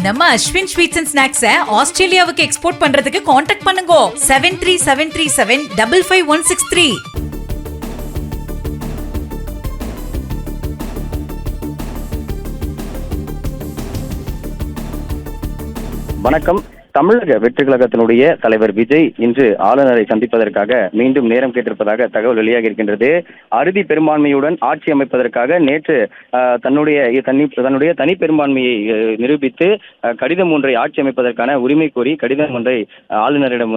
நம்ம Ashwin sweets and ஸ்நாக்ஸை ஆஸ்திரேலியாவுக்கு export பண்றதுக்கு காண்டாக்ட் பண்ணுங்க 7373755163. வணக்கம். தமிழக வெற்றி கழகத்தினுடைய தலைவர் விஜய் இன்று ஆளுநரை சந்திப்பதற்காக மீண்டும் நேரம் கேட்டிருப்பதாக தகவல் வெளியாகி இருக்கின்றது. அறுதி பெரும்பான்மையுடன் ஆட்சி அமைப்பதற்காக நேற்று தன்னுடைய தனி பெரும்பான்மையை நிரூபித்து கடிதம் ஒன்றை ஆட்சி அமைப்பதற்கான உரிமை கோரி கடிதம் ஒன்றை ஆளுநரிடம்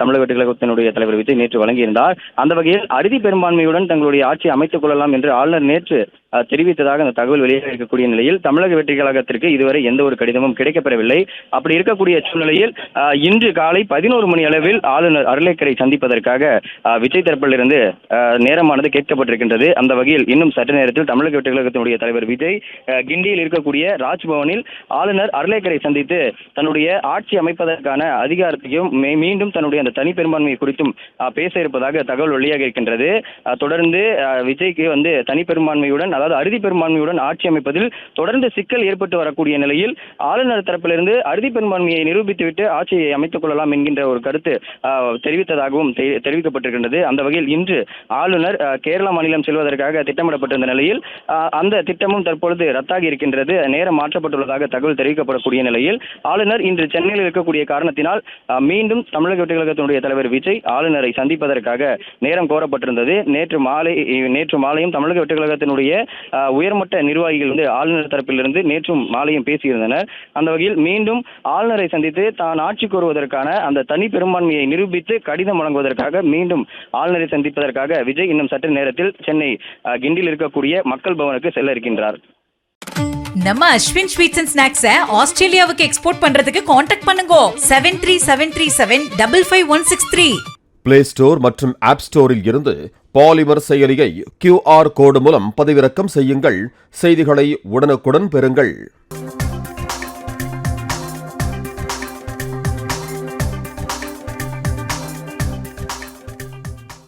தமிழக வெற்றி கழகத்தினுடைய தலைவர் விஜய் நேற்று வழங்கியிருந்தார். அந்த வகையில் அறுதி பெரும்பான்மையுடன் தங்களுடைய ஆட்சியை அமைத்துக் கொள்ளலாம் என்று ஆளுநர் நேற்று தெரிவித்ததாக அந்த தகவல் வெளியாக இருக்கக்கூடிய நிலையில் தமிழக வெற்றி கழகத்திற்கு இதுவரை எந்த ஒரு கடிதமும் கிடைக்கப்பெறவில்லை. அப்படி இருக்கக்கூடிய சூழ்நிலையில் இன்று காலை 11 மணி அளவில் ஆளுநர் அருளேக்கரை சந்திப்பதற்காக விஜய் தரப்பிலிருந்து நேரமானது கேட்கப்பட்டிருக்கின்றது. அந்த வகையில் இன்னும் சற்று நேரத்தில் தமிழக வெற்றி கழகத்தினுடைய தலைவர் விஜய் கிண்டியில் இருக்கக்கூடிய ராஜ்பவனில் ஆளுநர் அருளேக்கரை சந்தித்து தன்னுடைய ஆட்சி அமைப்பதற்கான அதிகாரத்தையும் மீண்டும் தன்னுடைய அந்த தனி பெரும்பான்மையை குறித்தும் பேச இருப்பதாக தகவல் வெளியாக இருக்கின்றது. தொடர்ந்து விஜய்க்கு தனி பெரும்பான்மையுடன், அதாவது அறுதி பெரும்பான்மையுடன் ஆட்சி அமைப்பதில் தொடர்ந்து சிக்கல் ஏற்பட்டு வரக்கூடிய நிலையில் ஆளுநர் தரப்பிலிருந்து அறுதி பெரும்பான்மையை நிரூபித்துவிட்டு ஆட்சியை அமைத்துக் கொள்ளலாம் என்கின்ற ஒரு கருத்து தெரிவித்ததாகவும் தெரிவிக்கப்பட்டிருக்கின்றது. அந்த வகையில் இன்று ஆளுநர் கேரளா மாநிலம் செல்வதற்காக திட்டமிடப்பட்டிருந்த நிலையில் அந்த திட்டமும் தற்பொழுது ரத்தாகி இருக்கின்றது. நேரம் மாற்றப்பட்டுள்ளதாக தகவல் தெரிவிக்கப்படக்கூடிய நிலையில் ஆளுநர் இன்று சென்னையில் இருக்கக்கூடிய காரணத்தினால் மீண்டும் தமிழக வெற்றி கழகத்தினுடைய தலைவர் விஜய் ஆளுநரை சந்திப்பதற்காக நேரம் கோரப்பட்டிருந்தது. நேற்று மாலையும் தமிழக வெற்றி கழகத்தினுடைய உயர்மட்ட நிர்வாகிகள் ஆளுநர் தரப்பிலிருந்து நேற்றும் மாலையும் பேசியிருந்தனர். அந்த வகையில் மீண்டும் ஆளுநரை சந்தித்து தான் ஆட்சி கோருவதற்கான அந்த தனி பெரும்பான்மையை நிரூபித்து கடிதம் வழங்குவதற்காக மீண்டும் ஆளுநரை சந்திப்பதற்காக விஜய் இன்னும் சற்று நேரத்தில் சென்னை கிண்டியில் இருக்கக்கூடிய மக்கள் பவனுக்கு செல்ல இருக்கின்றார். நம்ம அஸ்வின் ஸ்வீட்ஸ் அண்ட் ஸ்நாக்ஸை ஆஸ்திரேலியாவுக்கு எக்ஸ்போர்ட் பண்றதுக்கு காண்டாக்ட் பண்ணுங்க 7373755163. பிளே ஸ்டோர் மற்றும் ஆப் ஸ்டோரில் இருந்து பாலிமர் செயலியை QR கோடு மூலம் பதிவிறக்கம் செய்யுங்கள். செய்திகளை உடனுக்குடன் பெறுங்கள்.